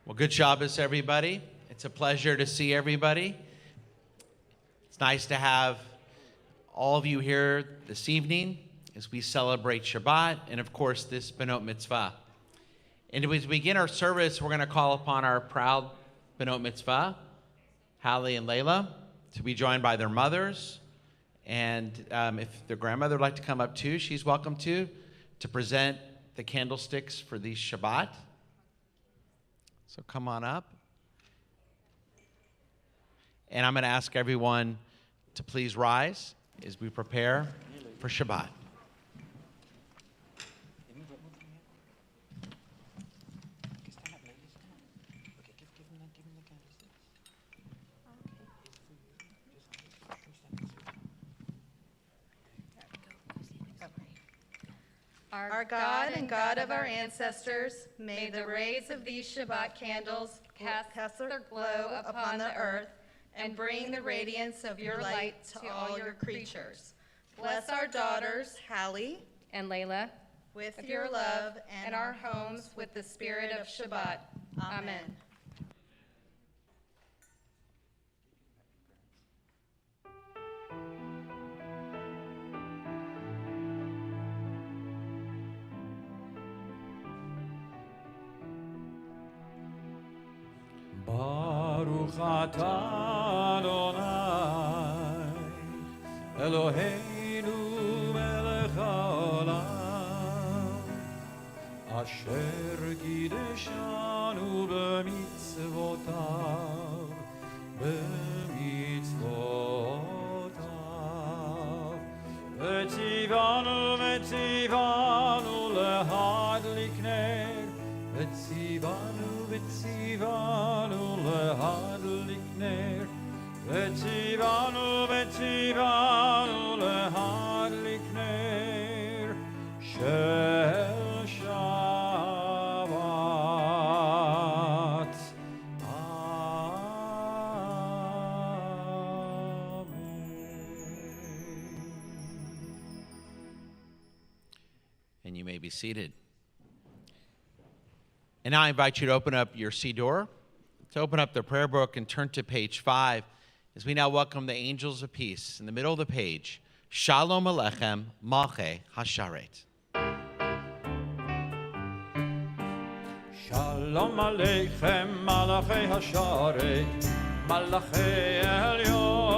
Well, good Shabbos, everybody. It's a pleasure to see everybody. It's nice to have all of you here this evening as we celebrate Shabbat and, of course, this Benot Mitzvah. And as we begin our service, we're going to call upon our proud Benot Mitzvah, Hallie and Layla, to be joined by their mothers. And if their grandmother would like to come up too, she's welcome to present the candlesticks for the Shabbat. So come on up. And I'm going to ask everyone to please rise as we prepare for Shabbat. Our God and God of our ancestors, may the rays of these Shabbat candles cast their glow upon the earth and bring the radiance of your light to all your creatures. Bless our daughters, Hallie and Layla, with your love, and our homes with the spirit of Shabbat. Amen. Baruch atah Adonai Eloheinu melech haolam Asher kideshanu b'mitzvotav V'tzivanu lehadlik ner V'tzivanu lehadlik ner V'tzivanu lehadlik ner Shel Shabbat. And you may be seated. And now I invite you to open up your Siddur, to open up the prayer book and turn to page 5 as we now welcome the angels of peace. In the middle of the page, Shalom Aleichem Malchei Hasharet. Shalom Aleichem Malchei Hasharet Malchei Elyon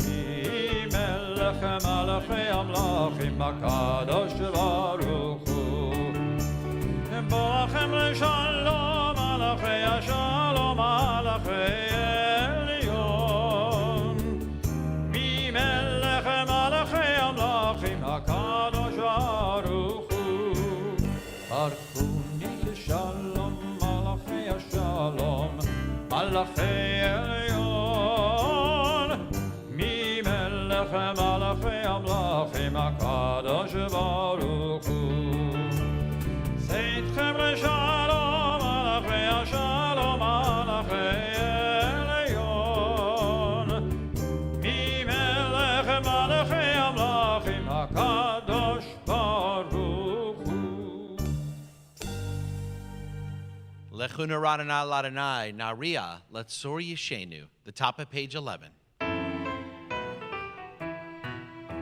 Mi Melech Malchei Amlachim HaKadosh Baruch Hu Boachem L'Shalom Malchei Hashalom Malchei Elyon Mi Melech Malchei Amlachim HaKadosh Baruch Hu Archuni L'Shalom Malchei Hashalom Malchei Elyon Mi Melech מלכי המלכים הקדוש ברוך הוא. צאתכם לשלום מלכי השלום מלכי עליון ממלך מלכי המלכים הקדוש ברוך הוא. Lechuna Radana Ladonai, Naria, Letsor Yeshenu, the top of page 11.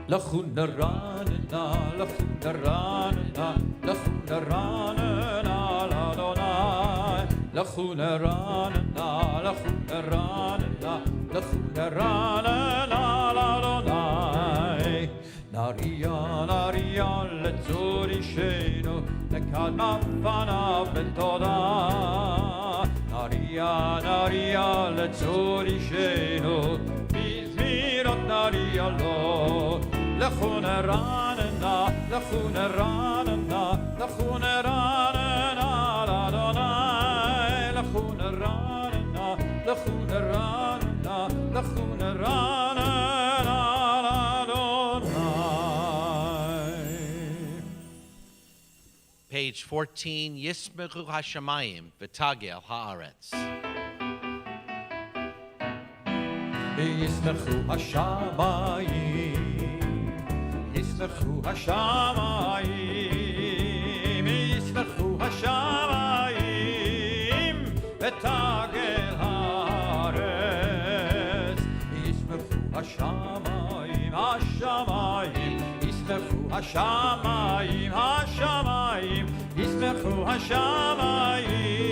Lechuna ranana, lechuna ranana, lechuna ranana ladonai. Lechuna ranana, lechuna ranana, lechuna ranana ladonai. Naria, naria, letzor yishenu, lekadma fanav betoda. Naria, naria, letzor yishenu, bizmirot naria lo. Lechuna ranana, lechuna ranana, lechuna ranana ladonai. Lechuna ranana, lechuna ranana, lechuna ranana ladonai. Page 14, Yismechu Hashamayim, V'tagel Haaretz. ישמחו השמיים, ישמחו השמיים, ישמחו השמיים, ותגל הארץ. ישמחו השמיים, השמיים, ישמחו השמיים, השמיים, ישמחו השמיים,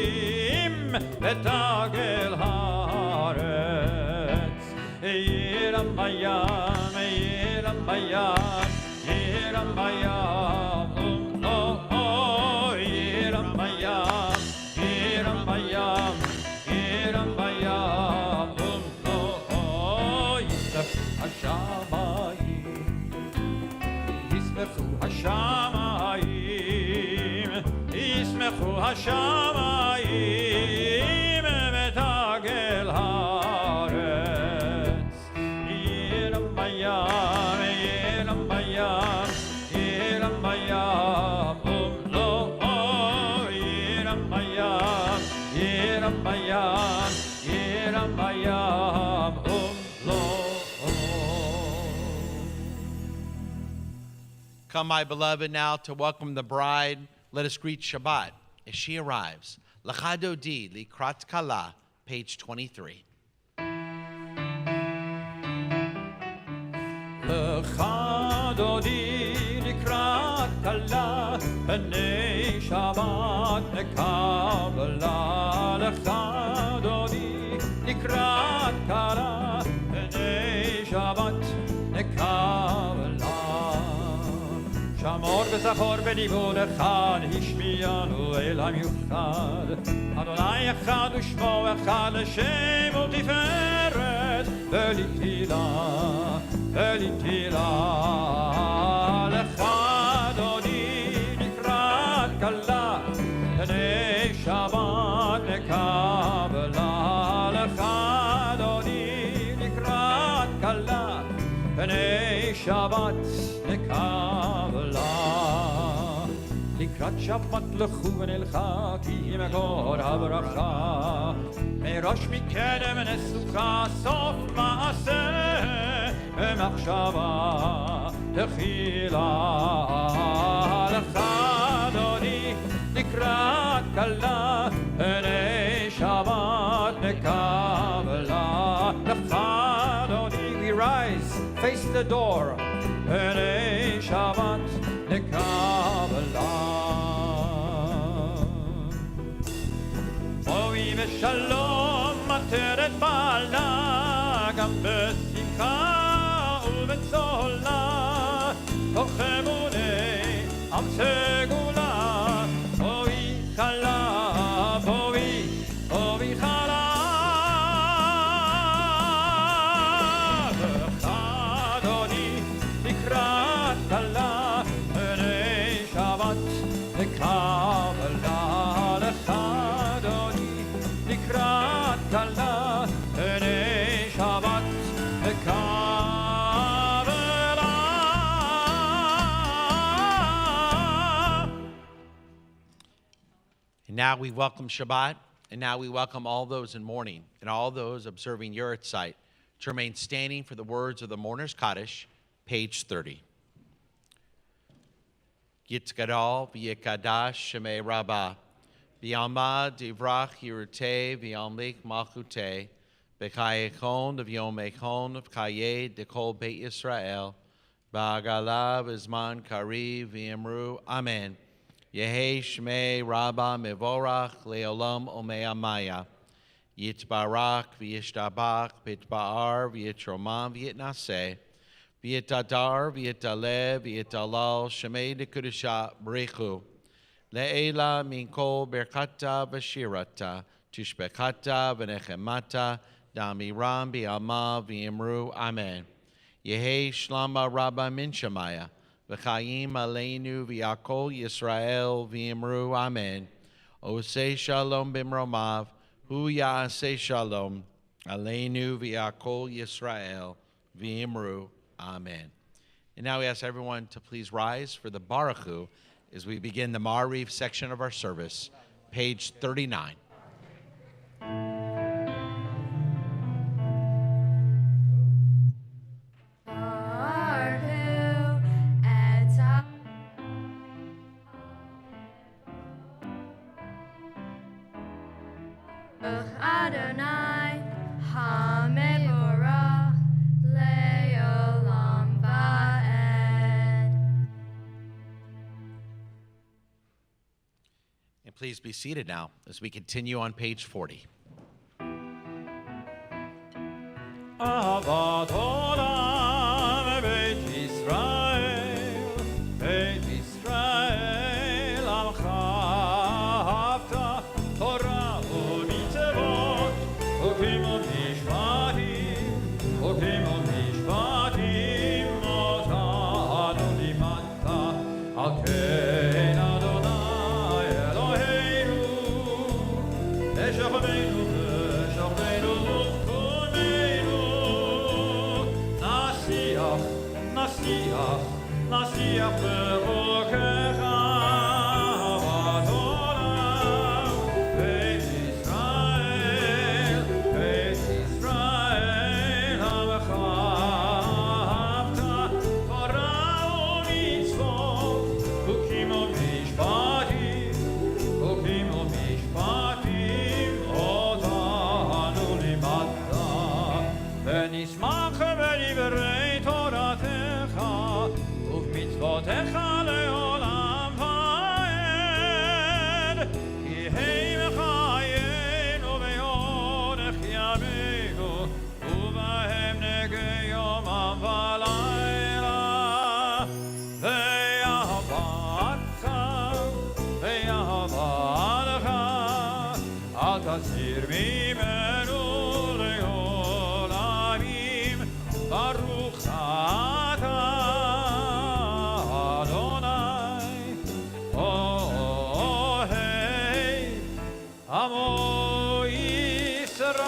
ותגל הארץ. Yeramayam, Yeramayam, Yeramayam, oh, Yeramayam, Yeramayam, Yeramayam, oh, Yismechu Hashamayim, Yismechu Hashamayim, Metagel Haaretz. Yeramayam, Yeramayam, Yeramayam, oh, Yeramayam, Yeramayam, Yeramayam, oh. Come, my beloved, now to welcome the bride. Let us greet Shabbat as she arrives. Lecha Dodi, Likrat Kala, page 23. Lecha Dodi, Likrat Kala, B'nei Shabbat nekabela. Lecha Dodi, Likrat Kala, B'nei Shabbat nekabela. שמור וזכור בליבו אחד, השמיענו אל המיוחד. אדוני אחד ושמו אחד, לשם ולתפארת, ולתהילה, ולתהילה. לך אדוני לקראת כלה, בני שבת נקבלה. לך אדוני לקראת כלה, בני שבת נקבלה. לקראת שבת לכו ונלכה, כי מקור הברכה. מראש מקדם נסוכה, סוף מעשה ומחשבה תחילה. לך אדוני לקראת כלה, בני שבת נקבלה. לך אדוני, we rise, face the door, בני שבת נקבלה. בואי בשלום עטרת בעלה, גם בשמחה ובצהלה, תוך אמוני עם סגולה. בואי חלה, בואי חלה. לך אדוני לקראת כלה, בני שבת נקבלה. לך אדוני לקראת כלה, בני שבת נקבלה. And now we welcome Shabbat, and now we welcome all those in mourning and all those observing Yahrzeit to remain standing for the words of the Mourner's Kaddish, page 30. Yitzgadal v'yikadash shemei rabbah, v'yalma divrach yiruteh v'yamlik malchuteh, v'chayekon v'yomekon v'chayeh dekol beit Yisrael, v'agala v'zman kari v'yemru, amen. Yehei shmei rabbah mevorach leolam omei amaya, yitbarak v'yishtabach v'yitba'ar v'yitromam v'yitnaseh, v'yitadar v'yitaleh v'yitalal shemei dekudusha b'rechu, le'ela min kol berkata v'shirata, tishbekata v'nechemata, damiram b'alma v'yimru, amen. Yehei shlama rabbah min shemaya, v'chayim aleinu v'yakol Yisrael v'yimru, amen. Osei shalom b'mromav, hu ya'aseh shalom, aleinu v'yakol Yisrael v'yimru, amen. And now we ask everyone to please rise for the Baruchu as we begin the Ma'ariv section of our service, page 39. Adonai, HaMevorach, Le'olam Va'ed. And please be seated now as we continue on page 40. Ahavat olam beit Yisrael, amcha ahavta, Torah u'mitzvot, chokim u'mishpatim, otanu limadta, al ken Adonai Eloheinu, eshachmeinu Nasiach berokecha ahavat olam beit Yisrael amcha ahavta Torah u'mitzvot chokim u'mishpatim otanu limadta v'nismach b'divrei Toratecha Uv'mitzvotecha le'olam va'ed, ki hei mechayenu ve'orech yameinu, u'bahem negei yomam v'layla. Ve'ahavatcha, al tasir mimenu le'olamim, baruch ata Amo Yisrael.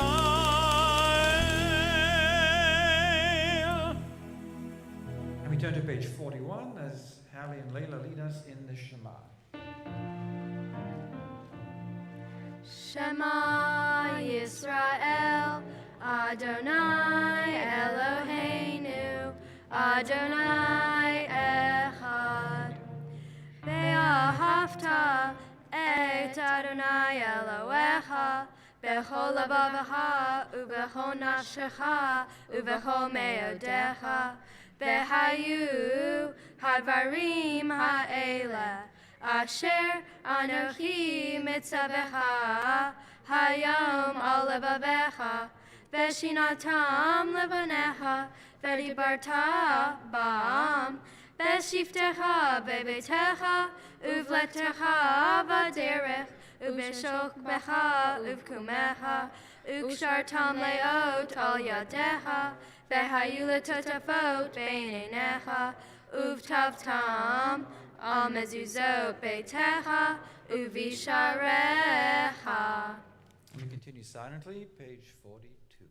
And we turn to page 41 as Hallie and Layla lead us in the Shema. Shema Yisrael, Adonai Eloheinu, Adonai Echad. Ve'ahavta et Adonai Elohecha, bechol levavecha, ubechol nafshecha, ubechol meodecha, v'hayu hadvarim ha'ele, asher anochi mitzavecha, hayom al levavecha, v'shinatam levanecha, v'dibarta ba'am, v'shiftecha bebetecha, uvletecha v'derech, uveshokbecha uvkumecha, ukshartam leot al yadecha, v'hayu letotafot beinenecha, uvtavtam al mezuzot beitecha, uvisharecha. We continue silently, page 42.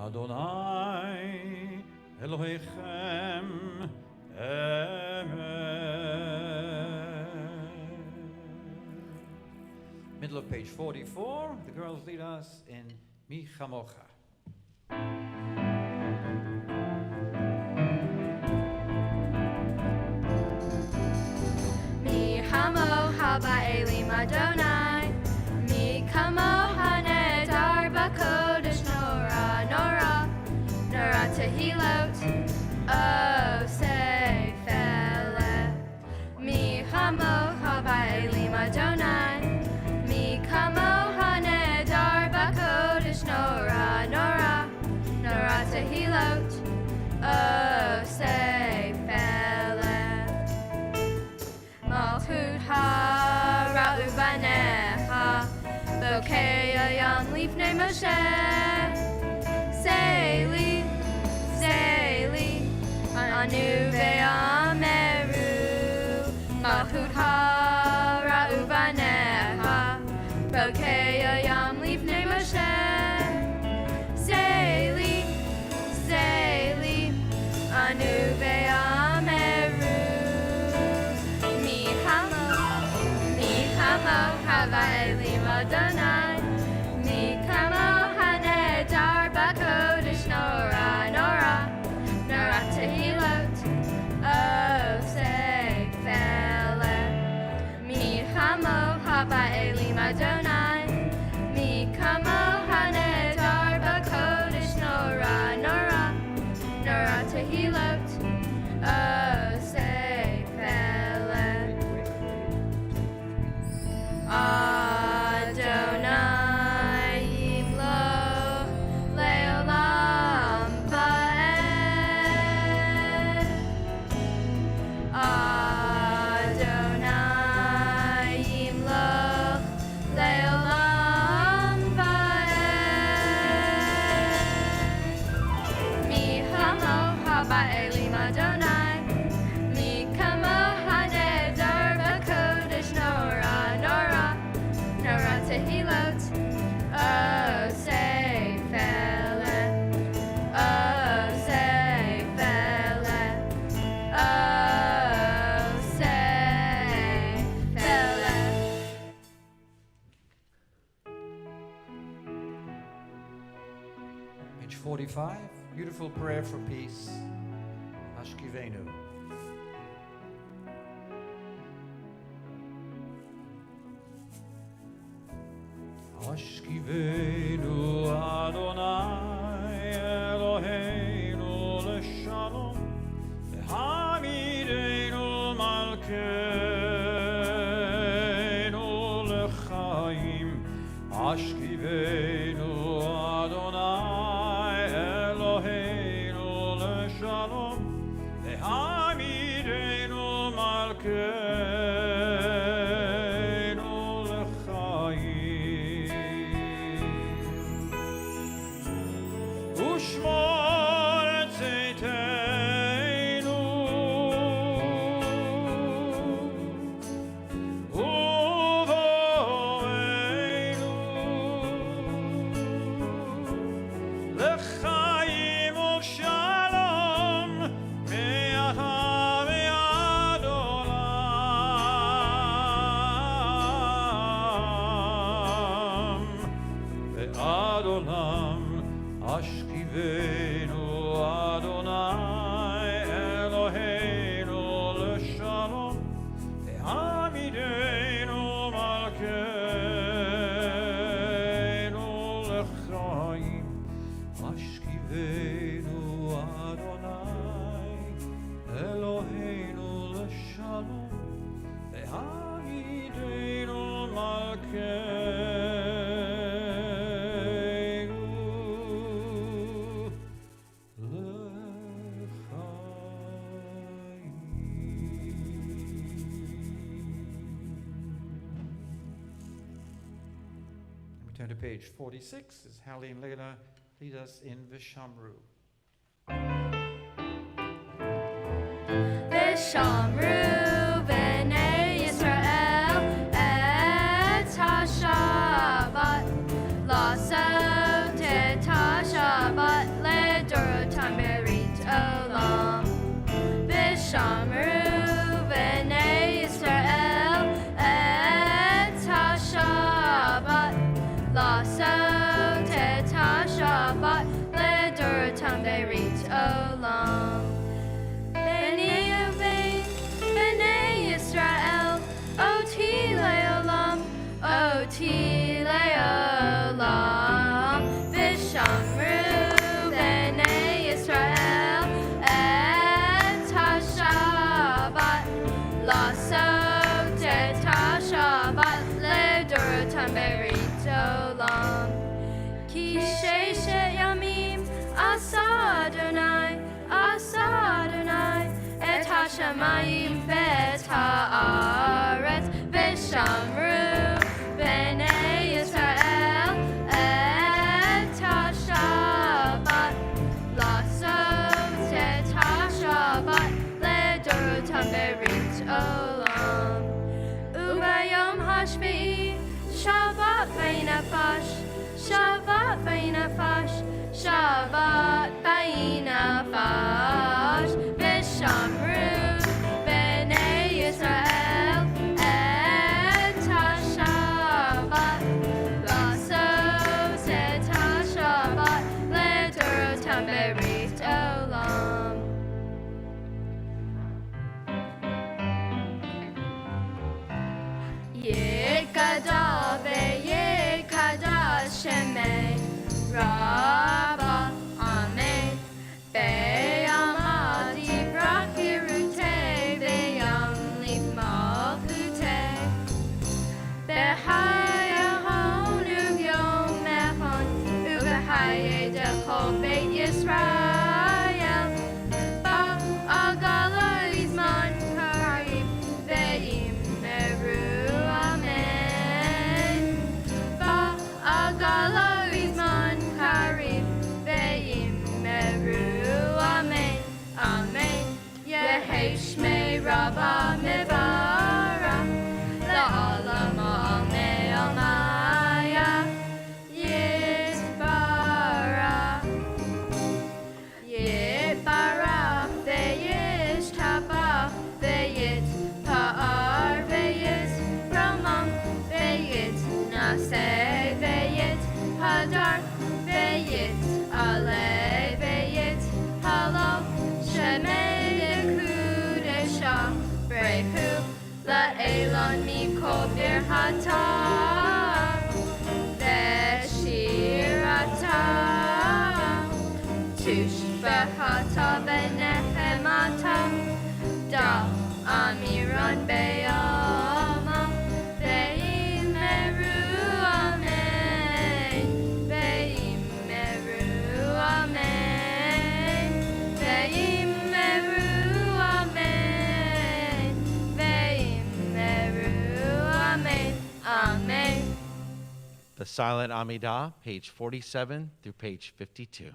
Adonai Elohechem Amen. Middle of page 44, the girls lead us in Mi Chamocha. Mi Chamocha ba'elim Adonai, Mi Chamocha nedar b'kodesh nora, nora, nora tehilot, oh say fele. Mi Chamocha ba'elim Adonai, Mi Chamocha nedar b'kodesh nora, nora, nora tehilot, oh say fele. Malchut hara ubanecha, bokei hayam lifnei Moshe. Seili, seili, anu ve'ameru. Malchut hara ubanecha, bokei hayam lifnei Moshe. Seili, seili, anu ve'ameru. Havaelim Adonai, Mi Chamocha nedar b'kodesh nora, nora, nora tehilot, oh say fele. Mi Chamocha ba'elim Adonai, Mi Chamocha nedar b'kodesh nora, nora, nora tehilot, oh say fele. Adonai Yimlo Leolam Va'ed. Adonai Yimlo Leolam Va'ed. Mi Chamocha ba'elim Adonai, Mi Chamocha nedar b'kodesh nora, nora, nora tehilot, oh say fele, oh say fele, oh say fele. Page 45, beautiful prayer for peace. Ashkivenu. Ashkivenu Adonai Eloheinu l'shalom, Hamidenu Malkeinu l'chaim. Ashkivenu Adonai Eloheinu l'shalom, Hamidenu Malkeinu l'chaim. Ushmor et zeiteinu, uvoeinu, l'chaim u'shalom, me'ata ve'ad olam, ve'ad olam. Ashkivenu Adonai Eloheinu l'shalom, Hamidenu Malkeinu l'chaim. Ashkivenu Adonai Eloheinu l'shalom, Hamidenu Malkeinu. Turn to page 46 as Hallie and Leila lead us in Vishamru. Vishamru b'nei Yisrael et ha-Shabbat, la'asot et ha-Shabbat לעשות את השבת לדורותם ברית עולם. כי ששת ימים עשה אדוני את השמיים ואת הארץ, ושמרו בני ישראל את השבת, לעשות את השבת לדורותם ברית עולם. וביום השביעי שבת בנפש, שבת בנפש, שבת בנפש, ושמרו בני ישראל את השבת, לעשות את השבת לדורותם ברית עולם. יתגדל ויתקדש שמי רבה, אמן. ביום יברח חירותי וימליך מלכותי, בחיי ההון וביום ההון ובחיי דכל בית ישראל, בעגלה זמן קריב וימרו אמן, בעגלה זמן קריב וימרו אמן, אמן. יהי שמי רבה מברך לעולם עלמי עלמיה, יתברך, יתברך וישתבח ויתפאר ויתרומם ויתנשא ויתהדר ויתעלה ויתהלל, שמי קודשה ברכו לאילון מכל ברכתה ושירתה, תושבחתה ונחמתה, דל אמירן ביומה, ויאמרו אמן, ויאמרו אמן, ויאמרו אמן, ויאמרו אמן, amen. The Silent Amidah, page 47 through page 52.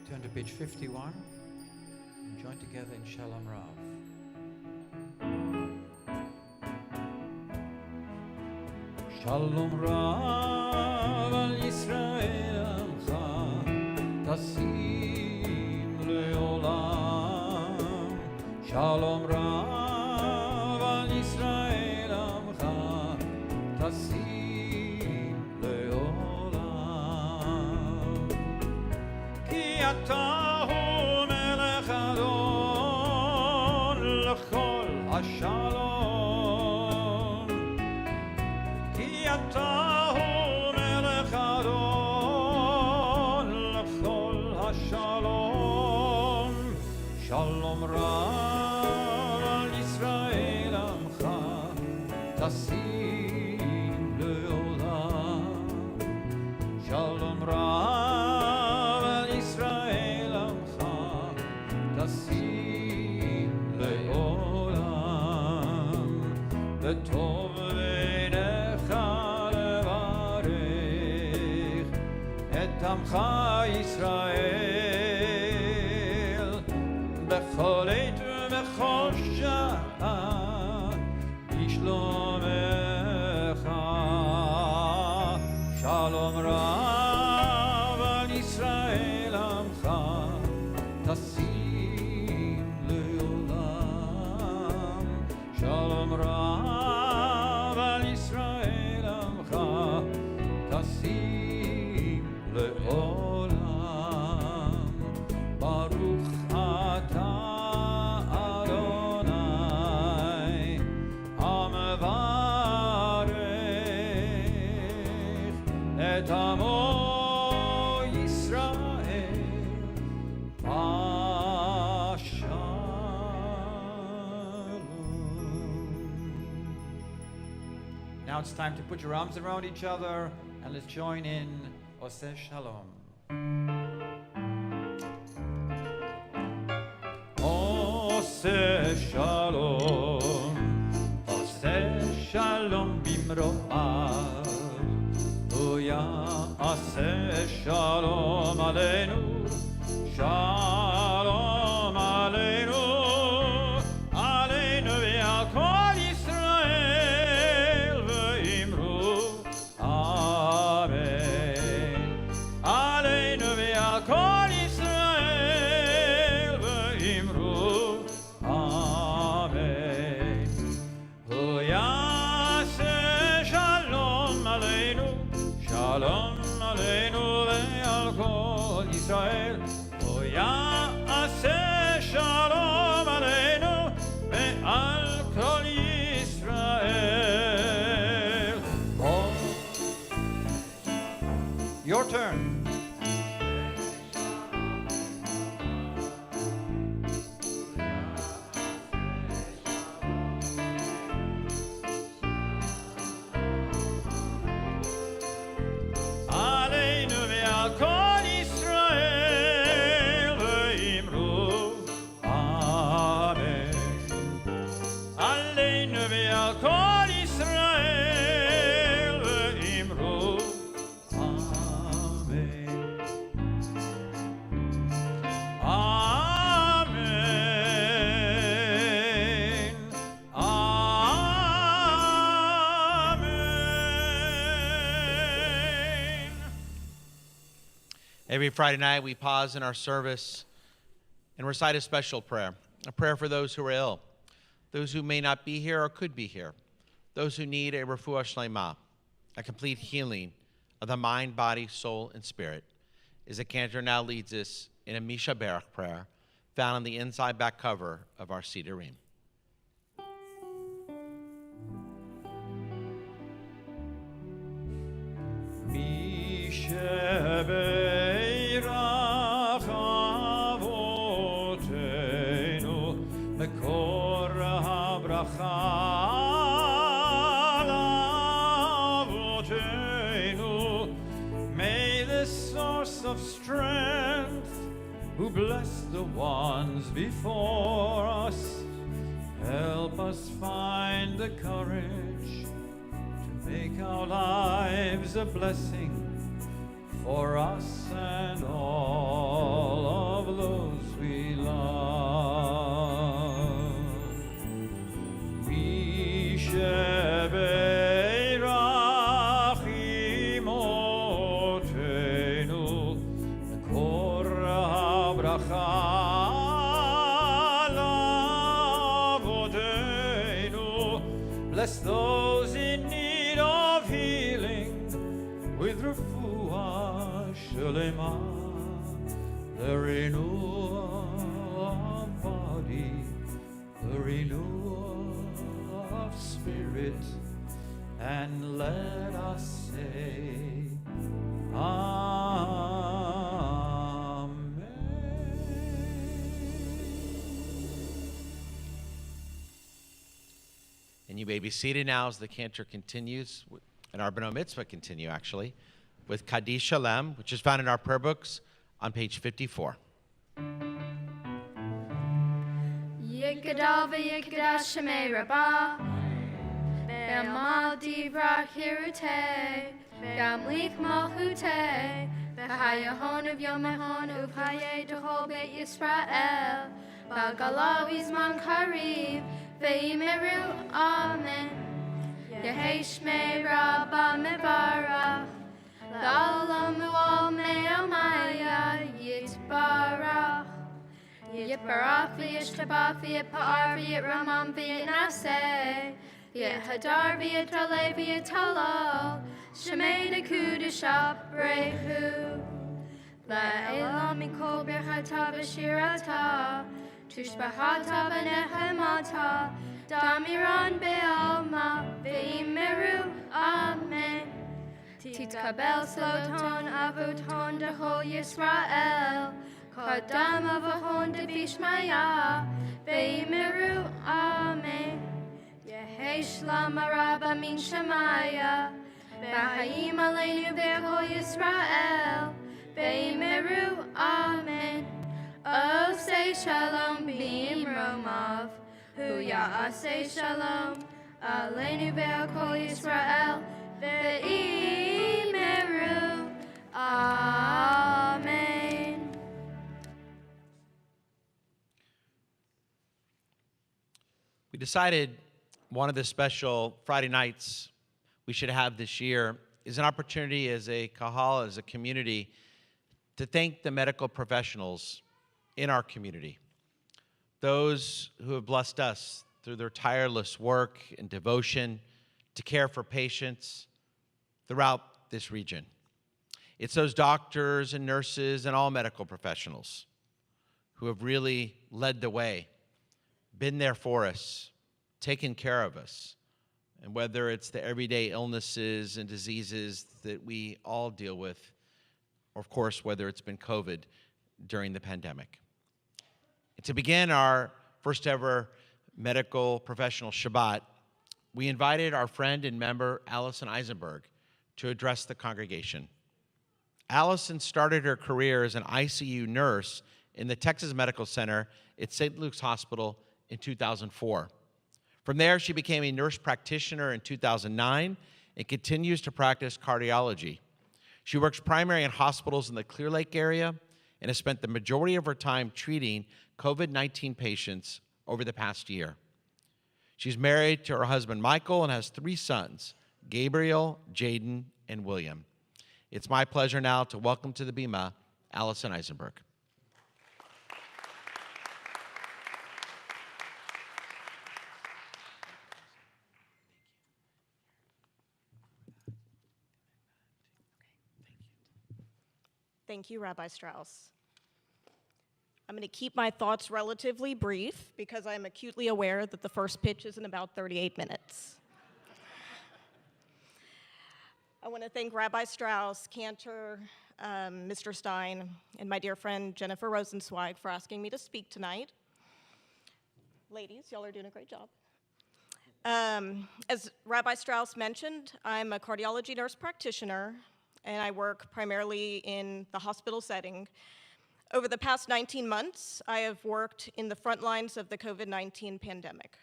Turn to page 51 and join together in Shalom Rav. Shalom Rav al Yisrael Amcha Tasim Leolam. Shalom Rav al Yisrael Amcha Tasim Leolam. Ki אתה הוא מלך אדון לכל השלום. כי אתה הוא מלך אדון לכל השלום. שלום רב על ישראל עמך תשים לעולם. שלום רב על ישראל עמך תשים לעולם. וטוב בעיניך לברך את עמך ישראל בכל עת ובכל שעה בשלומך. שלום רב על ישראל עמך תשים לעולם. שלום רב על ישראל עמך תשים לעולם. ברוך אתה אדוני המברך את עמו ישראל בשלום. Now it's time to put your arms around each other and let's join in Oseh Shalom. עושה שלום, עושה שלום במרואיו, הוא יעשה שלום עלינו, שלום עלינו, עלינו ועל כל ישראל, ואמרו אמן. עלינו ועל כל ישראל, ואמרו אמן. הוא יעשה שלום עלינו, שלום עלינו ועל כל ישראל. הוא יעשה שלום עלינו ועל כל ישראל. Your turn. עלינו ועל כל ישראל, ואמרו אמן. עלינו ועל כל ישראל, ואמרו אמן. Every Friday night, we pause in our service and recite a special prayer, a prayer for those who are ill, those who may not be here or could be here, those who need a refuah shlema, a complete healing of the mind, body, soul, and spirit. As the cantor now leads us in a Misha Berach prayer found on the inside back cover of our Sidurim. Misha Berach avotenu mekor habracha avotenu. May the source of strength, who blessed the ones before us, help us find the courage to make our lives a blessing for us and all of those we love. Misha Berach imotenu mekor habracha lavotenu. Bless those in need of healing with refuah shlema the renewal of body, the renewal of spirit, and let us say, And you may be seated now as the cantor continues, and our Burnout mitzvah continue actually, with Kaddish Shalem, which is found in our prayer books on page 54. Yikadal v'yikadash shemei rabbah, Be'amal divrach hirute, Be'amlik malchute, Be'hayahon of Yomahon uvhaye dehol Beit Yisrael, Ba'galav izman kariv, Ve'imeru amen. Yehei shmei rabbah mevarach, La'olam u'ol me'amaya yitbarach. Yitbarach v'yishtabach v'yitpa'ar v'yitramam v'yitnaseh, V'yithadar v'yitraleh v'yitalal, Shemei dekudeshah brechu. La'elah mikol birchata v'shirata, Tushbahata v'nehemata, Damiran be'alma v'imeru amen. Titkabel sloton avuton dehol Yisrael, Kadam avahon devishmaya v'imeru amen. Yehei shlam araba min shemaya, V'hayim aleinu v'kol Yisrael v'imeru amen. Oh, say shalom b'imromav, hu ya'aseh shalom, aleinu v'kol Yisrael v'imeru amen. We decided one of the special Friday nights we should have this year is an opportunity as a kahal, as a community, to thank the medical professionals in our community, those who have blessed us through their tireless work and devotion to care for patients throughout this region. It's those doctors and nurses and all medical professionals who have really led the way, been there for us, taken care of us, and whether it's the everyday illnesses and diseases that we all deal with, or of course, whether it's been COVID during the pandemic. And to begin our first ever medical professional Shabbat, we invited our friend and member, Allison Eisenberg, to address the congregation. Allison started her career as an ICU nurse in the Texas Medical Center at St. Luke's Hospital in 2004. From there, she became a nurse practitioner in 2009 and continues to practice cardiology. She works primarily in hospitals in the Clear Lake area and has spent the majority of her time treating COVID-19 patients over the past year. She's married to her husband, Michael, and has 3 sons, Gabriel, Jaden, and William. It's my pleasure now to welcome to the Bima, Allison Eisenberg. Thank you, Rabbi Strauss. I'm going to keep my thoughts relatively brief because I'm acutely aware that the first pitch is in about 38 minutes. I want to thank Rabbi Strauss, Cantor, Mr. Stein, and my dear friend Jennifer Rosenzweig for asking me to speak tonight. Ladies, y'all are doing a great job. As Rabbi Strauss mentioned, I'm a cardiology nurse practitioner, and I work primarily in the hospital setting. Over the past 19 months, I have worked in the front lines of the COVID-19 pandemic.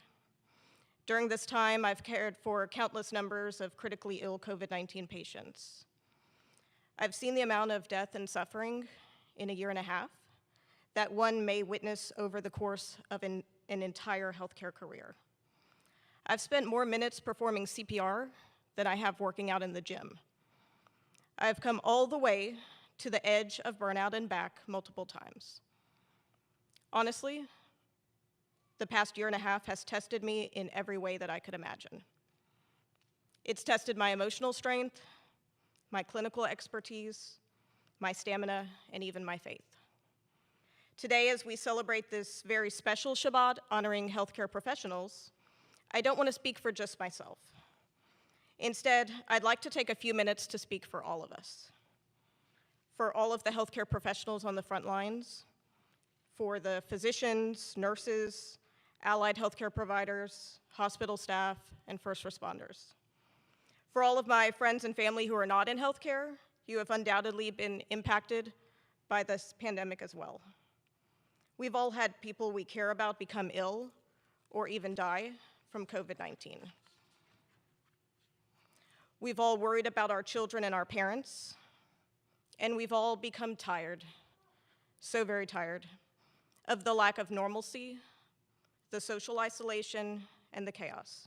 During this time, I've cared for countless numbers of critically ill COVID-19 patients. I've seen the amount of death and suffering in a year and a half that one may witness over the course of an entire healthcare career. I've spent more minutes performing CPR than I have working out in the gym. I've come all the way to the edge of burnout and back multiple times. Honestly, the past year and a half has tested me in every way that I could imagine. It's tested my emotional strength, my clinical expertise, my stamina, and even my faith. Today, as we celebrate this very special Shabbat honoring healthcare professionals, I don't want to speak for just myself. Instead, I'd like to take a few minutes to speak for all of us. For all of the healthcare professionals on the front lines, for the physicians, nurses, allied healthcare providers, hospital staff, and first responders. For all of my friends and family who are not in healthcare, you have undoubtedly been impacted by this pandemic as well. We've all had people we care about become ill or even die from COVID-19. We've all worried about our children and our parents, and we've all become tired, so very tired, of the lack of normalcy, the social isolation, and the chaos.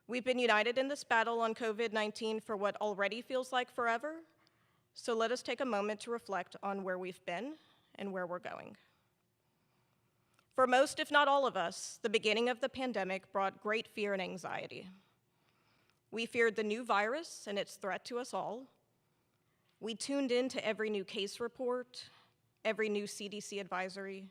We've been united in this battle on COVID-19 for what already feels like forever, so let us take a moment to reflect on where we've been and where we're going. For most, if not all of us, the beginning of the pandemic brought great fear and anxiety. We feared the new virus and its threat to us all. We tuned into every new case report, every new CDC advisory.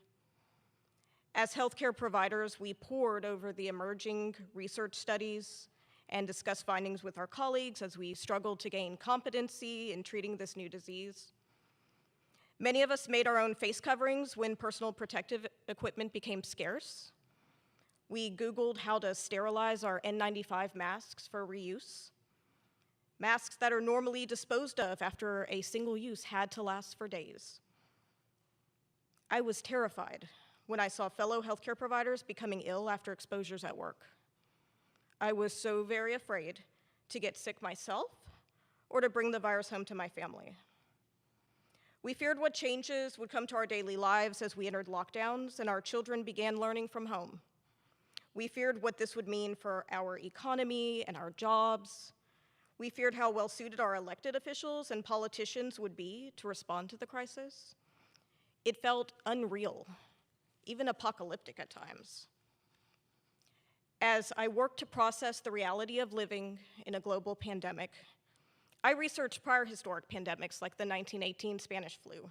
As healthcare providers, we pored over the emerging research studies and discussed findings with our colleagues as we struggled to gain competency in treating this new disease. Many of us made our own face coverings when personal protective equipment became scarce. We Googled how to sterilize our N95 masks for reuse. Masks that are normally disposed of after a single use had to last for days. I was terrified when I saw fellow healthcare providers becoming ill after exposures at work. I was so very afraid to get sick myself or to bring the virus home to my family. We feared what changes would come to our daily lives as we entered lockdowns and our children began learning from home. We feared what this would mean for our economy and our jobs. We feared how well suited our elected officials and politicians would be to respond to the crisis. It felt unreal, even apocalyptic at times. As I worked to process the reality of living in a global pandemic, I researched prior historic pandemics like the 1918 Spanish flu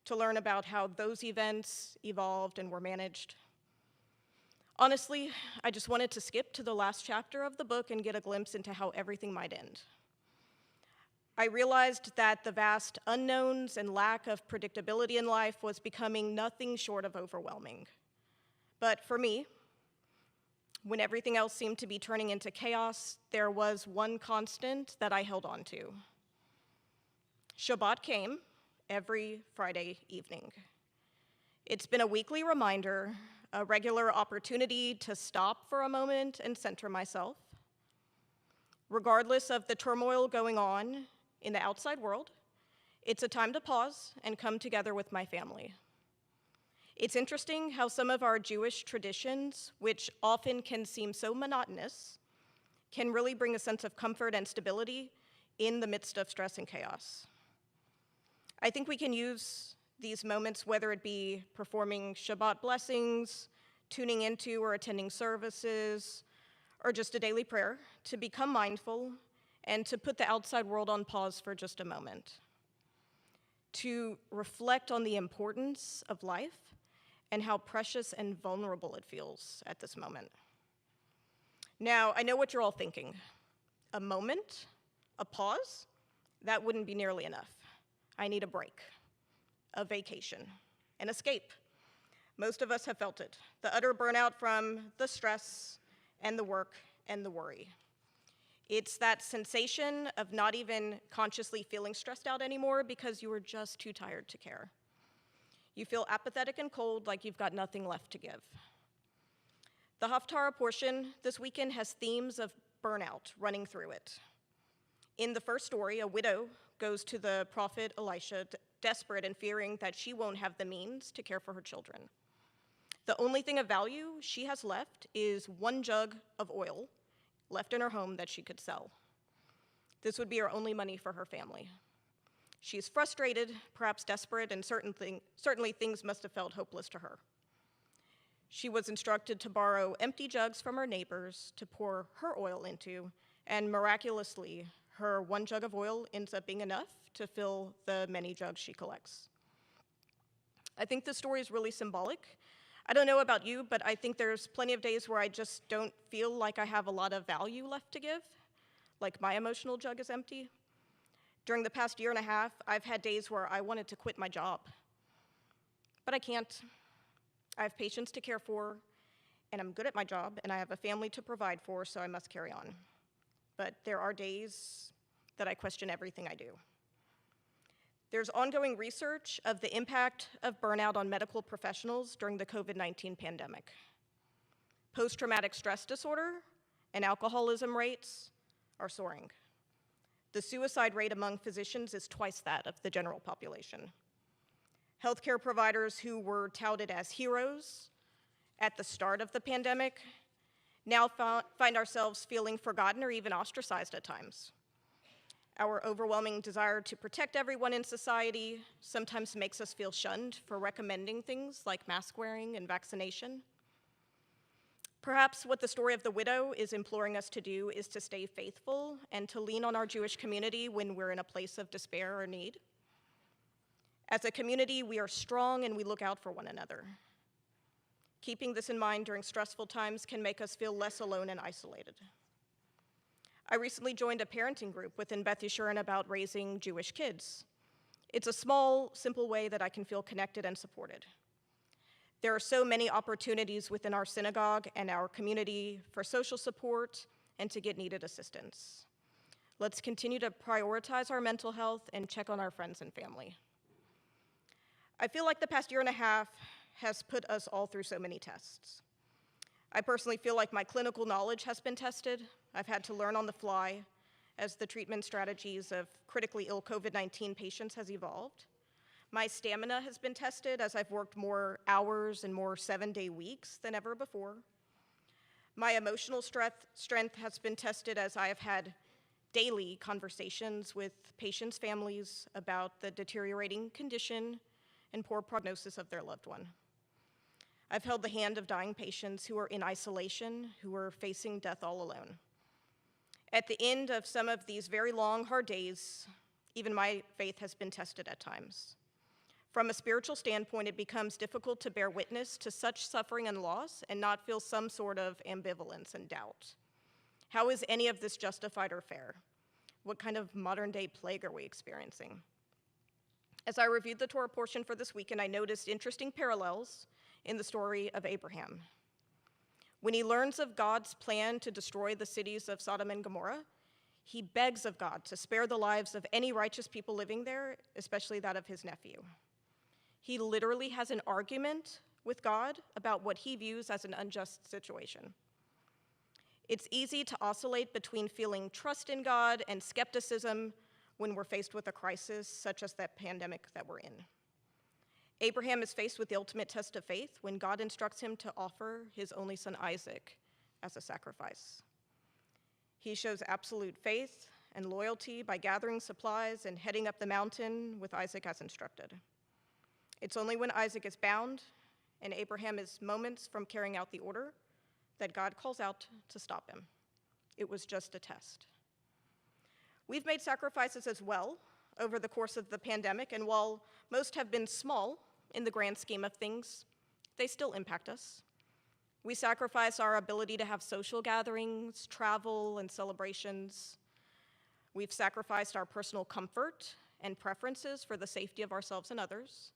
to learn about how those events evolved and were managed. Honestly, I just wanted to skip to the last chapter of the book and get a glimpse into how everything might end. I realized that the vast unknowns and lack of predictability in life was becoming nothing short of overwhelming. But for me, when everything else seemed to be turning into chaos, there was one constant that I held on to. Shabbat came every Friday evening. It's been a weekly reminder, a regular opportunity to stop for a moment and center myself. Regardless of the turmoil going on in the outside world, it's a time to pause and come together with my family. It's interesting how some of our Jewish traditions, which often can seem so monotonous, can really bring a sense of comfort and stability in the midst of stress and chaos. I think we can use these moments, whether it be performing Shabbat blessings, tuning into or attending services, or just a daily prayer, to become mindful and to put the outside world on pause for just a moment, to reflect on the importance of life and how precious and vulnerable it feels at this moment. Now, I know what you're all thinking. A moment, a pause, that wouldn't be nearly enough. I need a break, a vacation, an escape. Most of us have felt it, the utter burnout from the stress and the work and the worry. It's that sensation of not even consciously feeling stressed out anymore because you were just too tired to care. You feel apathetic and cold, like you've got nothing left to give. The Haftarah portion this weekend has themes of burnout running through it. In the first story, a widow goes to the prophet Elisha, desperate and fearing that she won't have the means to care for her children. The only thing of value she has left is one jug of oil left in her home that she could sell. This would be her only money for her family. She's frustrated, perhaps desperate, and certainly things must have felt hopeless to her. She was instructed to borrow empty jugs from her neighbors to pour her oil into, and miraculously, her one jug of oil ends up being enough to fill the many jugs she collects. I think this story is really symbolic. I don't know about you, but I think there's plenty of days where I just don't feel like I have a lot of value left to give, like my emotional jug is empty. During the past year and a half, I've had days where I wanted to quit my job, but I can't. I have patients to care for, and I'm good at my job, and I have a family to provide for, so I must carry on. But there are days that I question everything I do. There's ongoing research of the impact of burnout on medical professionals during the COVID-19 pandemic. Post-traumatic stress disorder and alcoholism rates are soaring. The suicide rate among physicians is twice that of the general population. Healthcare providers who were touted as heroes at the start of the pandemic now find ourselves feeling forgotten or even ostracized at times. Our overwhelming desire to protect everyone in society sometimes makes us feel shunned for recommending things like mask wearing and vaccination. Perhaps what the story of the widow is imploring us to do is to stay faithful and to lean on our Jewish community when we're in a place of despair or need. As a community, we are strong and we look out for one another. Keeping this in mind during stressful times can make us feel less alone and isolated. I recently joined a parenting group within Beth Yeshurun about raising Jewish kids. It's a small, simple way that I can feel connected and supported. There are so many opportunities within our synagogue and our community for social support and to get needed assistance. Let's continue to prioritize our mental health and check on our friends and family. I feel like the past year and a half has put us all through so many tests. I personally feel like my clinical knowledge has been tested. I've had to learn on the fly as the treatment strategies of critically ill COVID-19 patients has evolved. My stamina has been tested as I've worked more hours and more 7-day weeks than ever before. My emotional strength has been tested as I have had daily conversations with patients' families about the deteriorating condition and poor prognosis of their loved one. I've held the hand of dying patients who are in isolation, who are facing death all alone. At the end of some of these very long, hard days, even my faith has been tested at times. From a spiritual standpoint, it becomes difficult to bear witness to such suffering and loss and not feel some sort of ambivalence and doubt. How is any of this justified or fair? What kind of modern-day plague are we experiencing? As I reviewed the Torah portion for this weekend, I noticed interesting parallels in the story of Abraham. When he learns of God's plan to destroy the cities of Sodom and Gomorrah, he begs of God to spare the lives of any righteous people living there, especially that of his nephew. He literally has an argument with God about what he views as an unjust situation. It's easy to oscillate between feeling trust in God and skepticism when we're faced with a crisis such as that pandemic that we're in. Abraham is faced with the ultimate test of faith when God instructs him to offer his only son Isaac as a sacrifice. He shows absolute faith and loyalty by gathering supplies and heading up the mountain with Isaac as instructed. It's only when Isaac is bound and Abraham is moments from carrying out the order that God calls out to stop him. It was just a test. We've made sacrifices as well over the course of the pandemic, and while most have been small in the grand scheme of things, they still impact us. We sacrifice our ability to have social gatherings, travel, and celebrations. We've sacrificed our personal comfort and preferences for the safety of ourselves and others.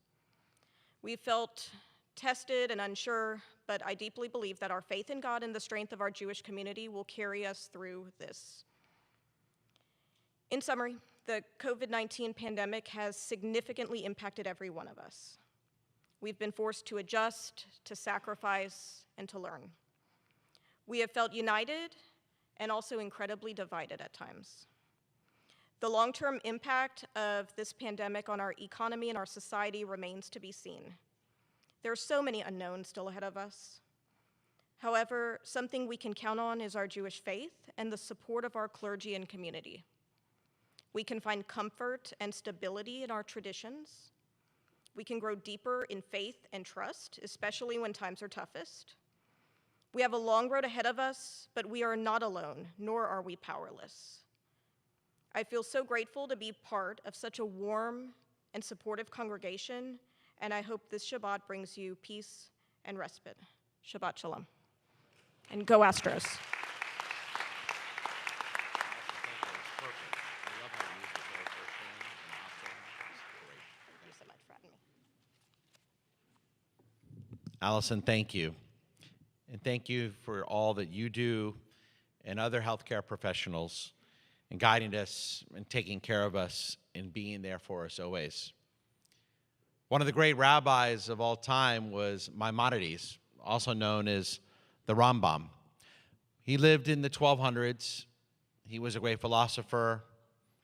We've felt tested and unsure, but I deeply believe that our faith in God and the strength of our Jewish community will carry us through this. In summary, the COVID-19 pandemic has significantly impacted every one of us. We've been forced to adjust, to sacrifice, and to learn. We have felt united and also incredibly divided at times. The long-term impact of this pandemic on our economy and our society remains to be seen. There are so many unknowns still ahead of us. However, something we can count on is our Jewish faith and the support of our clergy and community. We can find comfort and stability in our traditions. We can grow deeper in faith and trust, especially when times are toughest. We have a long road ahead of us, but we are not alone, nor are we powerless. I feel so grateful to be part of such a warm and supportive congregation and I hope this Shabbat brings you peace and respite. Shabbat Shalom. And go Astros. Allison, thank you. And thank you for all that you do and other healthcare professionals in guiding us and taking care of us and being there for us always. One of the great rabbis of all time was Maimonides, also known as the Rambam. He lived in the 1200s. He was a great philosopher,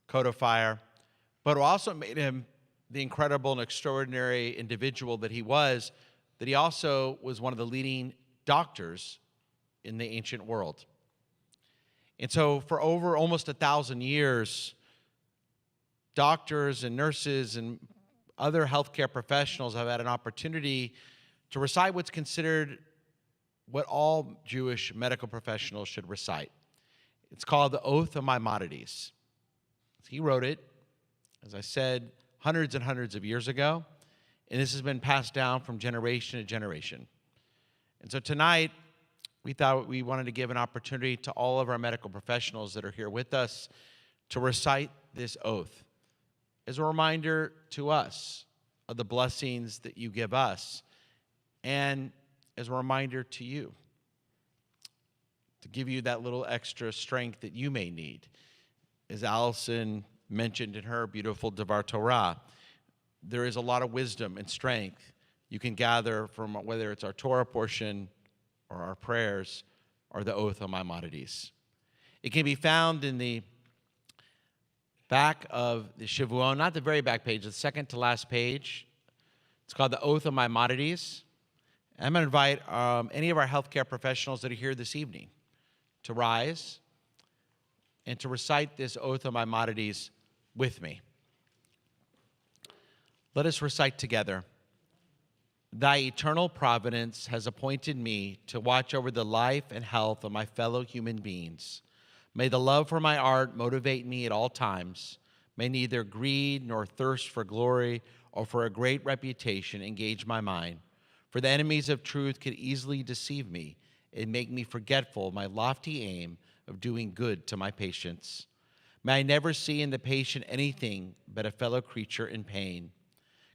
codifier, but what also made him the incredible and extraordinary individual that he was, that he also was one of the leading doctors in the ancient world. And so for over almost 1,000 years, doctors and nurses and other healthcare professionals have had an opportunity to recite what's considered what all Jewish medical professionals should recite. It's called the Oath of Maimonides. He wrote it, as I said, hundreds and hundreds of years ago, and this has been passed down from generation to generation. And so tonight, we thought we wanted to give an opportunity to all of our medical professionals that are here with us to recite this oath as a reminder to us of the blessings that you give us, and as a reminder to you to give you that little extra strength that you may need. As Allison mentioned in her beautiful Devar Torah, there is a lot of wisdom and strength you can gather from whether it's our Torah portion or our prayers or the Oath of Maimonides. It can be found in the back of the Shavuot, not the very back page, the second to last page. It's called the Oath of Maimonides. I'm going to invite any of our healthcare professionals that are here this evening to rise and to recite this Oath of Maimonides with me. Let us recite together. Thy eternal providence has appointed me to watch over the life and health of my fellow human beings. May the love for my art motivate me at all times. May neither greed nor thirst for glory or for a great reputation engage my mind. For the enemies of truth could easily deceive me and make me forgetful of my lofty aim of doing good to my patients. May I never see in the patient anything but a fellow creature in pain.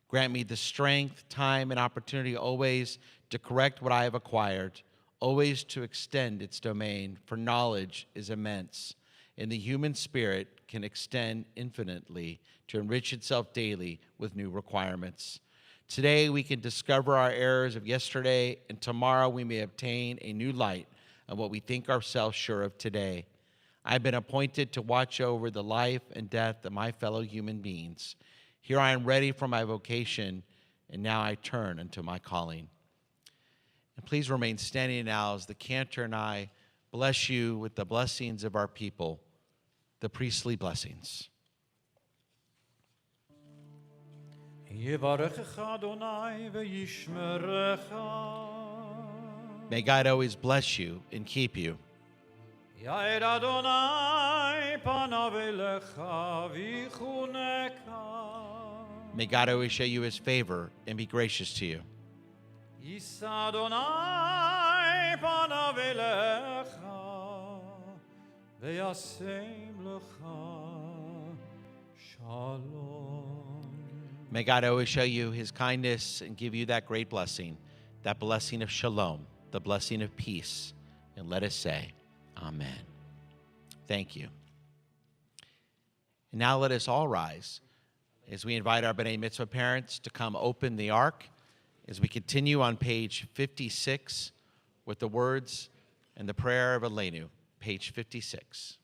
Grant me the strength, time, and opportunity always to correct what I have acquired, always to extend its domain, for knowledge is immense, and the human spirit can extend infinitely to enrich itself daily with new requirements. Today we can discover our errors of yesterday, and tomorrow we may obtain a new light on what we think ourselves sure of today. I've been appointed to watch over the life and death of my fellow human beings. Here I am ready for my vocation, and now I turn unto my calling. And please remain standing now as the cantor and I bless you with the blessings of our people, the priestly blessings. Yevarechecha Adonai v'yishmerecha. May God always bless you and keep you. Yair Adonai panav elecha v'yichuneka. May God always show you his favor and be gracious to you. Yisa Adonai panav elecha v'yasem lecha shalom. May God always show you his kindness and give you that great blessing, that blessing of shalom, the blessing of peace. And let us say, Amen. Thank you. And now let us all rise as we invite our B'nai Mitzvah parents to come open the ark as we continue on page 56 with the words and the prayer of Aleinu, page 56.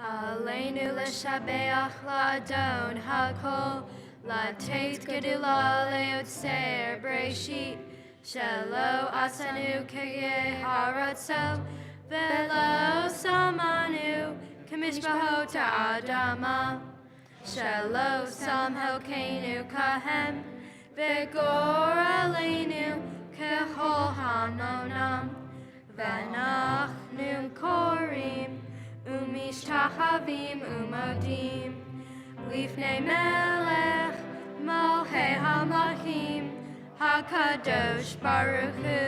Aleinu l'shabeach la'adon hakol, la'teit gedula le'otzer breshit, shelo asanu keye haratzo, velo samanu kemishbahot ha'adama, shelo samhelkeinu kahem, v'gor aleinu kehol hamonam, v'anachnu korim, Umishtahavim umodim, Lifnei melech, Malchei hamlachim, HaKadosh Baruch Hu.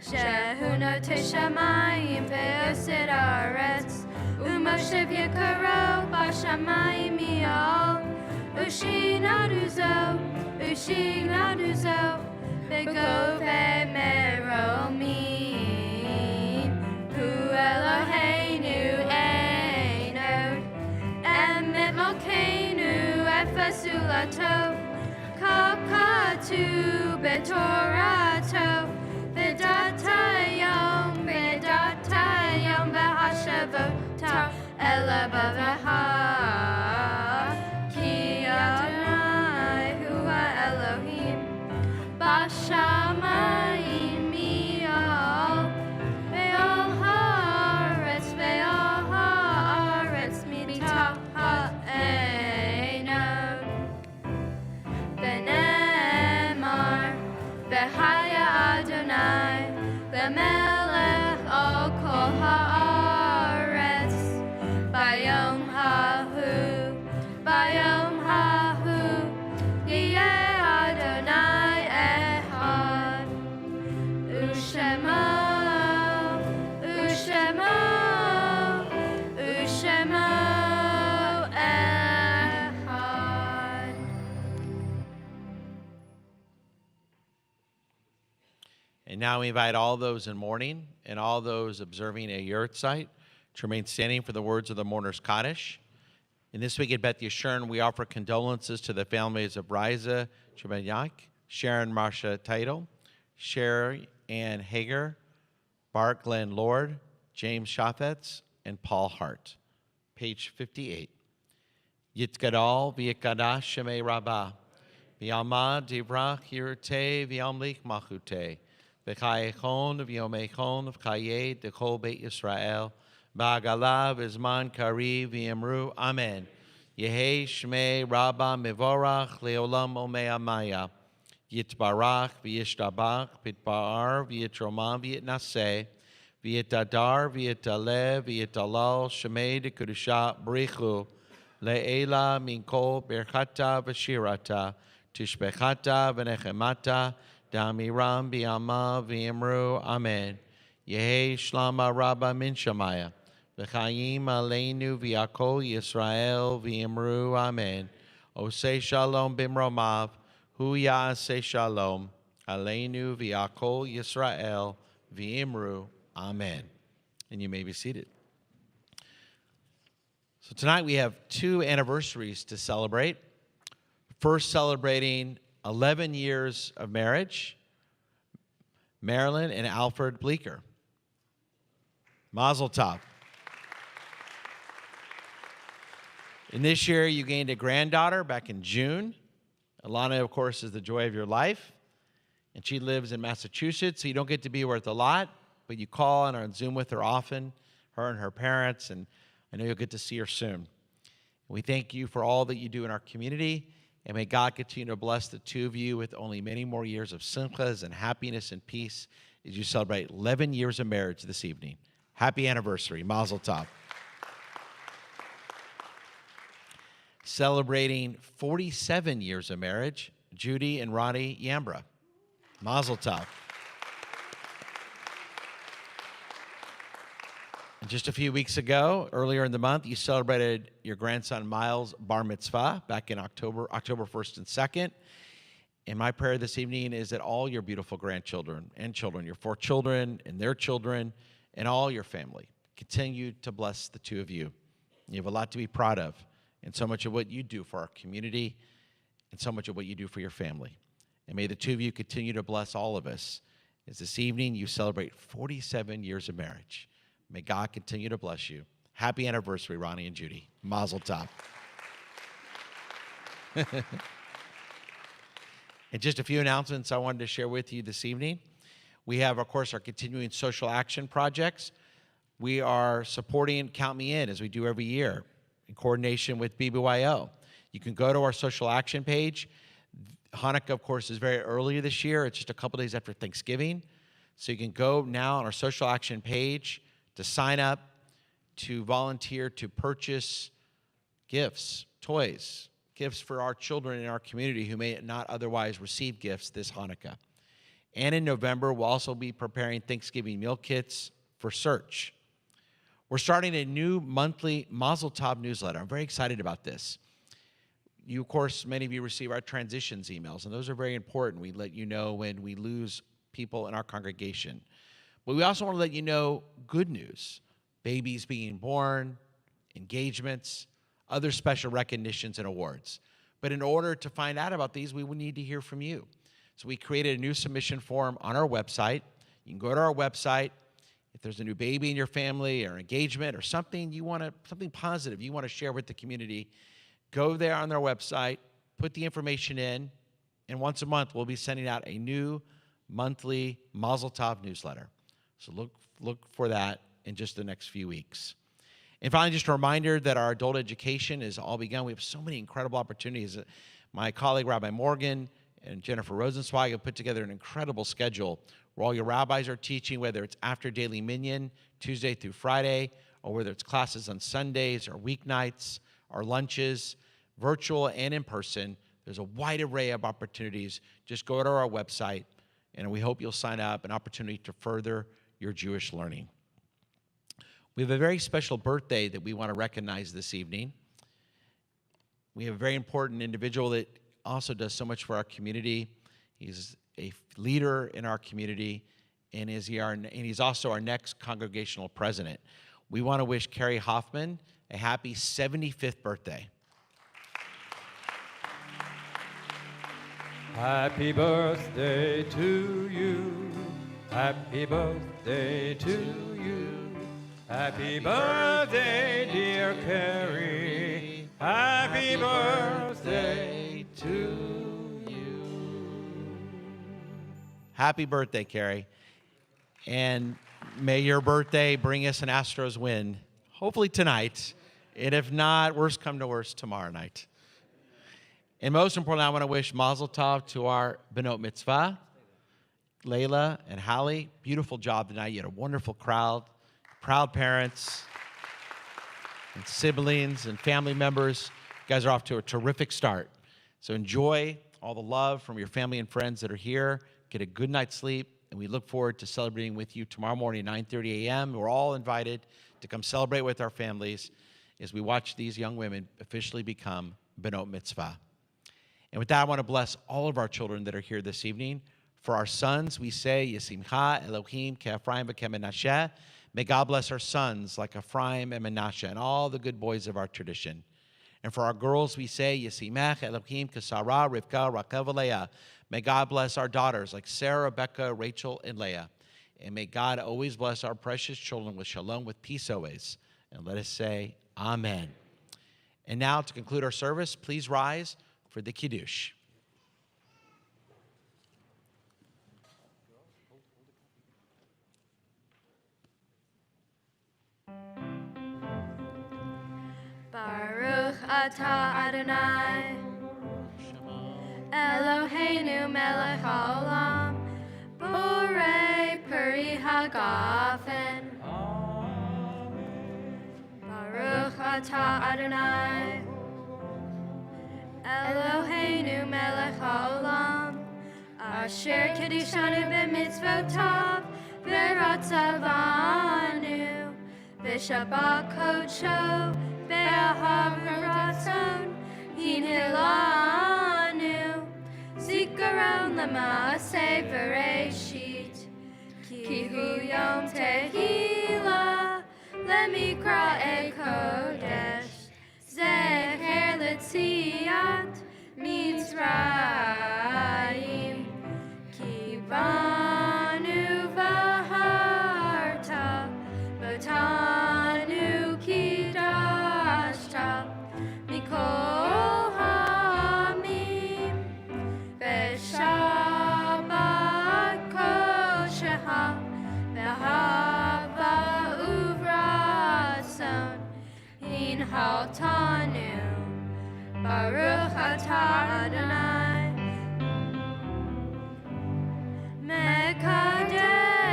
Shehu notei shamayim ve'osid haaretz, Umoshev yekaro b'shamayim mi'al, Ushinaduzo, Begovei meromim, Hu Eloheinu Einod, Emet Malkeinu Efesulato, Kakatu Betorato, Vedatayom V'Hashavota Elabavaha, Ki Adonai Hua Elohim, Bashamayim mi'al, ve'al haaretz mitach ha'einod. V'nemar, v'haya Adonai, v'melech al kol haaretz, bayom hahu, yeh Adonai echad, Ushemo echad. And now we invite all those in mourning and all those observing a yahrzeit to remain standing for the words of the mourner's Kaddish. And this week at Beth Yeshurun, we offer condolences to the families of Riza Chebanyak, Sharon Marsha Title, Sherry Ann Hager, Bart Glenn Lord, James Shafetz, and Paul Hart. Page 58. Yitgadal v'yikadash shemei rabbah, v'yalmad divrach yirtei v'yamlik machutei, v'chayechon v'yomechon v'chayei d'chol beit Yisrael, ba'agala v'zman kari v'yamru amen. Yehei shmei rabbah mevorach leolam omei amaya. Yitbarach v'yishtabach v'yitbar v'yitromam v'yitnaseh v'yitadar v'yitaleh v'yitalal shemei d'kedusha brichu le'ela minkol berchata v'shirata tishbechata v'nechemata da'amiram b'yama v'yimru amen. Yehei shlama rabba min shamaya v'chayim aleinu v'yakol Yisrael v'yimru amen. Osei shalom b'mromav Hu Ya'aseh Shalom, Aleinu v'Yakol Yisrael v'Imru, Amen. And you may be seated. So tonight we have two anniversaries to celebrate. First, celebrating 11 years of marriage, Marilyn and Alfred Bleeker. Mazel tov. And this year you gained a granddaughter back in June. Alana, of course, is the joy of your life, and she lives in Massachusetts, so you don't get to be with her a lot, but you call and are on Zoom with her often, her and her parents, and I know you'll get to see her soon. We thank you for all that you do in our community, and may God continue to bless the two of you with only many more years of simchas and happiness and peace as you celebrate 11 years of marriage this evening. Happy anniversary. Mazel tov. Celebrating 47 years of marriage, Judy and Ronnie Yambra. Mazel tov. And just a few weeks ago, earlier in the month, you celebrated your grandson Miles' bar mitzvah back in October 1st and 2nd. And my prayer this evening is that all your beautiful grandchildren and children, your 4 children and their children, and all your family continue to bless the two of you. You have a lot to be proud of. And so much of what you do for our community, and so much of what you do for your family. And may the two of you continue to bless all of us as this evening you celebrate 47 years of marriage. May God continue to bless you Happy anniversary, Ronnie and Judy. Mazel tov. And just a few announcements I wanted to share with you this evening. We have, of course, our continuing social action projects. We are supporting Count Me In, as we do every year, in coordination with BBYO. You can go to our social action page. Hanukkah, of course, is very early this year. It's just a couple days after Thanksgiving. So you can go now on our social action page to sign up, to volunteer, to purchase gifts, toys, gifts for our children in our community who may not otherwise receive gifts this Hanukkah. And in November, we'll also be preparing Thanksgiving meal kits for Search. We're starting a new monthly Mazel Tov newsletter. I'm very excited about this. You, of course, many of you receive our transitions emails, and those are very important. We let you know when we lose people in our congregation. But we also want to let you know good news, babies being born, engagements, other special recognitions and awards. But in order to find out about these, we would need to hear from you. So we created a new submission form on our website. You can go to our website. If there's a new baby in your family or engagement or something something positive you want to share with the community, go there on their website, put the information in, and once a month we'll be sending out a new monthly Mazel Tov newsletter. So look for that in just the next few weeks. And finally, just a reminder that our adult education is all begun. We have so many incredible opportunities. My colleague, Rabbi Morgan, and Jennifer Rosenzweig have put together an incredible schedule where all your rabbis are teaching, whether it's after daily minyan, Tuesday through Friday, or whether it's classes on Sundays or weeknights, or lunches, virtual and in person. There's a wide array of opportunities. Just go to our website, and we hope you'll sign up, an opportunity to further your Jewish learning. We have a very special birthday that we want to recognize this evening. We have a very important individual that also does so much for our community. He's a leader in our community, and he's also our next congregational president. We want to wish Carrie Hoffman a happy 75th birthday. Happy birthday to you. Happy birthday to you. Happy birthday, dear Carrie. Happy birthday to you. Happy birthday, Carrie. And may your birthday bring us an Astros win, hopefully tonight. And if not, worst come to worst, tomorrow night. And most importantly, I want to wish Mazel Tov to our Benot Mitzvah, Layla and Hallie. Beautiful job tonight. You had a wonderful crowd, proud parents, and siblings and family members. You guys are off to a terrific start. So enjoy all the love from your family and friends that are here. Get a good night's sleep, and we look forward to celebrating with you tomorrow morning, 9:30 a.m. We're all invited to come celebrate with our families as we watch these young women officially become Benot Mitzvah. And with that, I want to bless all of our children that are here this evening. For our sons, we say, Yesimcha Elohim ke'Ephraim v'ke'Menashe. May God bless our sons like Ephraim and Menashe and all the good boys of our tradition. And for our girls, we say, Yesimech Elohim ke'Sarah, Rivka, Rachav, and Leah. May God bless our daughters like Sarah, Rebecca, Rachel, and Leah. And may God always bless our precious children with shalom, with peace always. And let us say, Amen. And now, to conclude our service, please rise for the Kiddush. Baruch atah Adonai, Eloheinu melech haolam, borei peri hagafen. Baruch atah Adonai, Eloheinu melech haolam, asher kiddushanu b'mitzvotav, v'ratzavanu, v'shabbat kodsho, v'ahav ratzon, hinilanu, zikaron l'maaseh v'reishit, ki hu yom tehila, lemikra kodesh, zecher l'tziat Mitzrayim, ki banu v'harta, v'tanu ki Min Haltanu, Baruch Atah Adonai, Mekadesh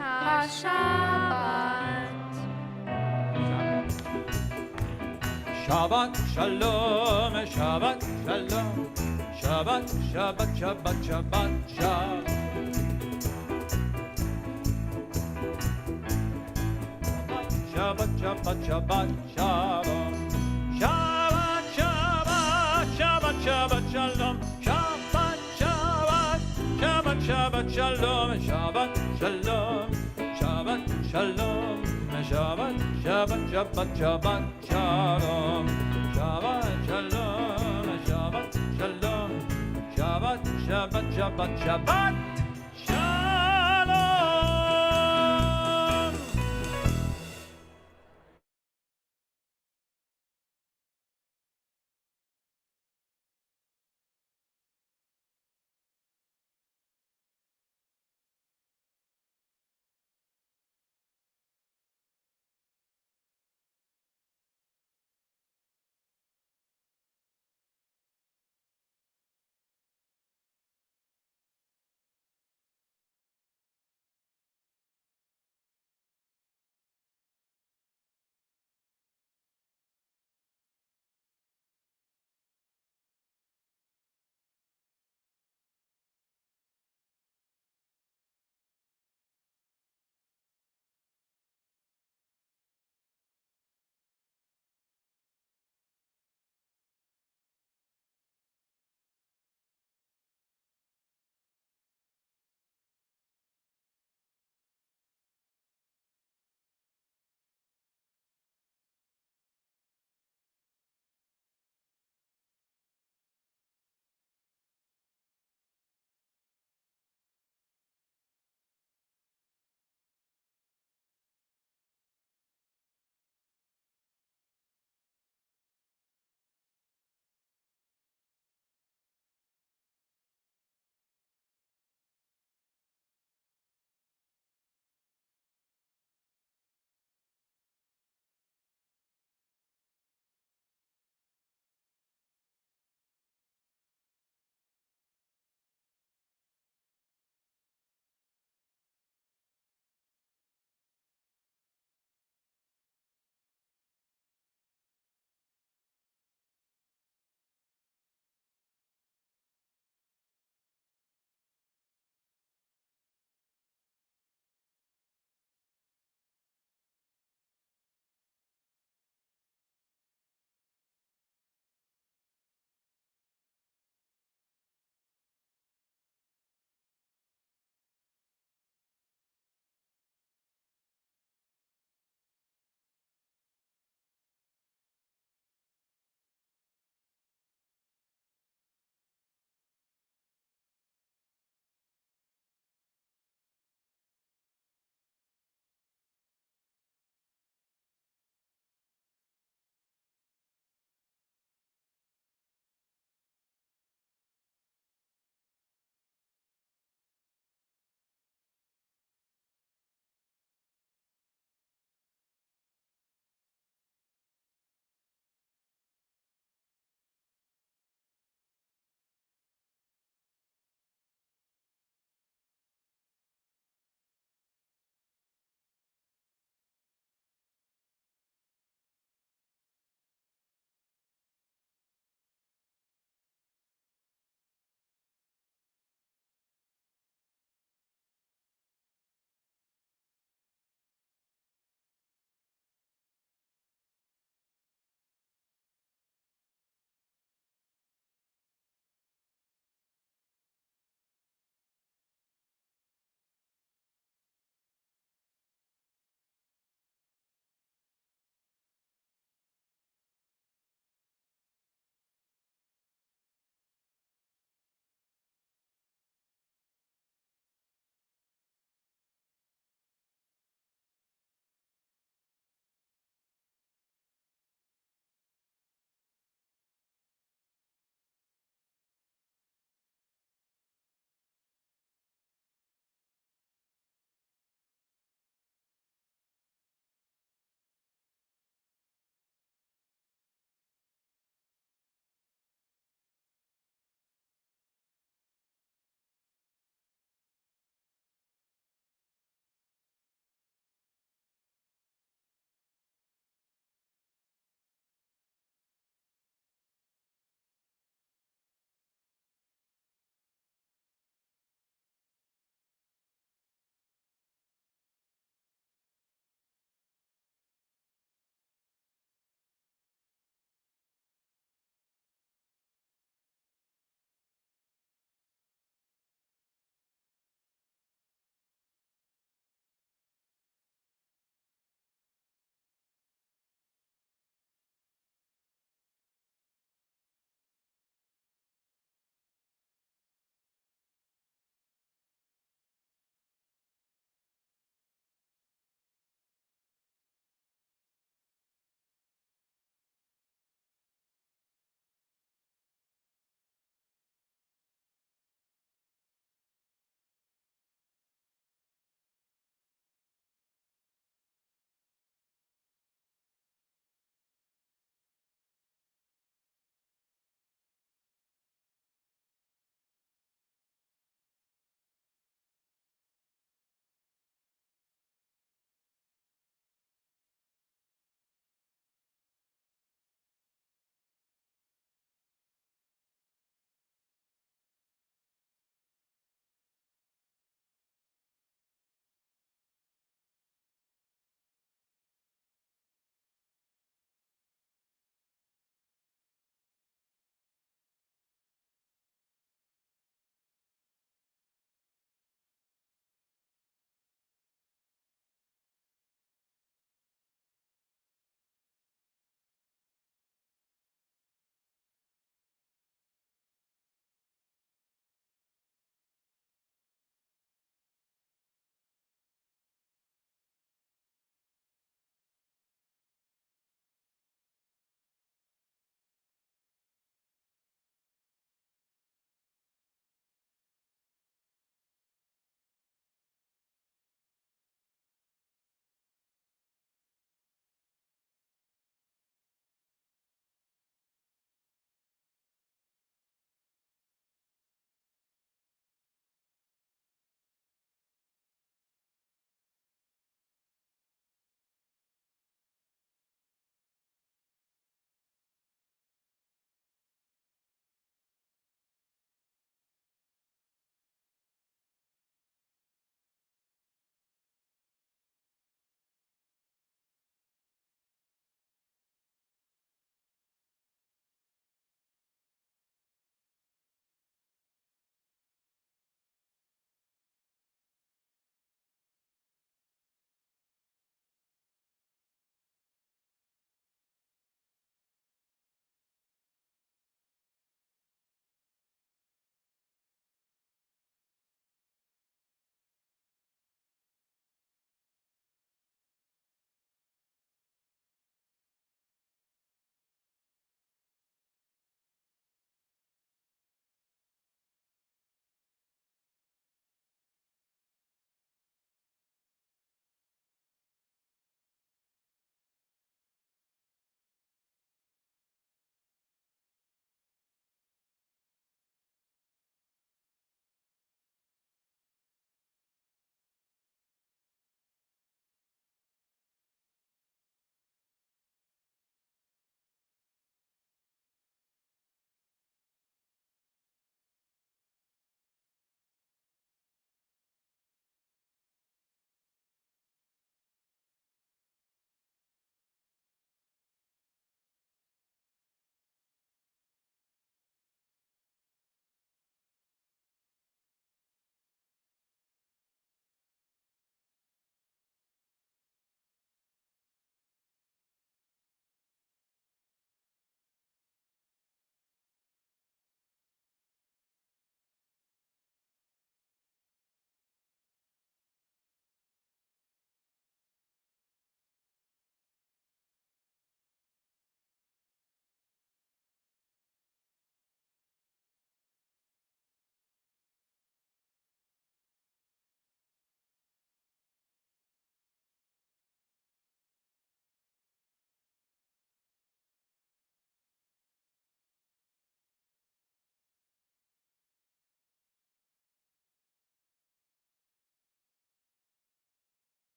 HaShabbat. Shabbat Shalom, Shabbat Shalom, Shabbat, Shabbat, Shabbat, Shabbat, Shabbat. Shabbat, Shabbat, Shabbat, Shalom. Shabbat, Shabbat, Shabbat, Shabbat, Shalom. Shabbat, Shabbat, Shabbat, Shabbat, Shalom. Shabbat, Shalom. Shabbat, Shalom. Shabbat, Shabbat, Shabbat, Shabbat, Shalom. Shabbat, Shalom. Shabbat, Shalom. Shabbat, Shabbat, Shabbat, Shabbat.